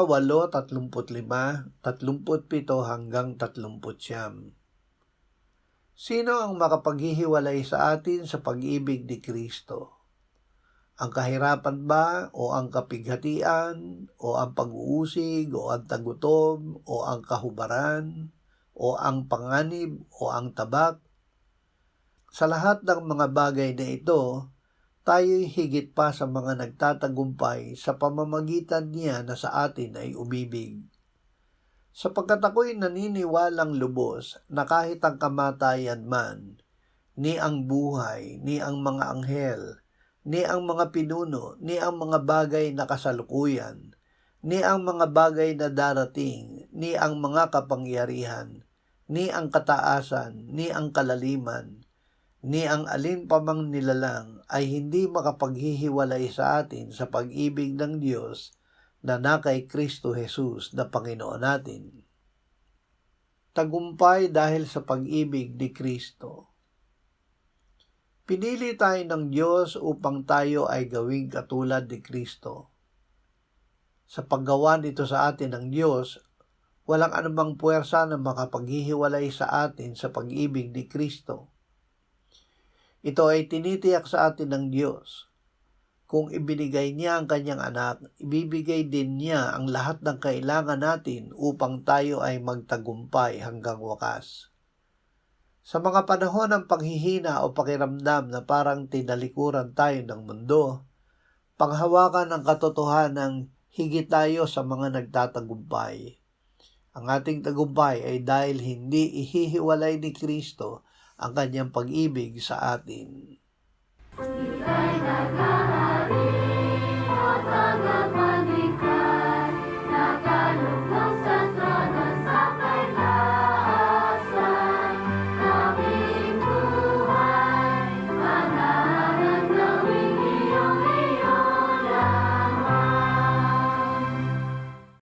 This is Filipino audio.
8:35, 37 hanggang 39. Sino ang makapaghihiwalay sa atin sa pag-ibig ni Kristo? Ang kahirapan ba o ang kapighatian o ang pag-uusig o ang tagutom o ang kahubaran o ang panganib o ang tabak? Sa lahat ng mga bagay na ito, tayo'y higit pa sa mga nagtatagumpay sa pamamagitan niya na sa atin ay umibig. Sapagkat ako'y naniniwalang lubos na kahit ang kamatayan man, ni ang buhay, ni ang mga anghel, ni ang mga pinuno, ni ang mga bagay na kasalukuyan, ni ang mga bagay na darating, ni ang mga kapangyarihan, ni ang kataasan, ni ang kalaliman, ni ang alin pa mang nilalang ay hindi makapaghihiwalay sa atin sa pag-ibig ng Diyos na kay Kristo Jesus na Panginoon natin. Tagumpay dahil sa pag-ibig ni Kristo. Pinili tayo ng Diyos upang tayo ay gawing katulad ni Kristo. Sa paggawa nito sa atin ng Diyos, walang anumang puwersa na makapaghihiwalay sa atin sa pag-ibig ni Kristo. Ito ay tinitiyak sa atin ng Diyos. Kung ibinigay niya ang kanyang anak, ibibigay din niya ang lahat ng kailangan natin upang tayo ay magtagumpay hanggang wakas. Sa mga panahon ng panghihina o pakiramdam na parang tinalikuran tayo ng mundo, panghawakan ang katotohanang higit tayo sa mga nagtatagumpay. Ang ating tagumpay ay dahil hindi ihihiwalay ni Kristo ang kanyang pag-ibig sa atin.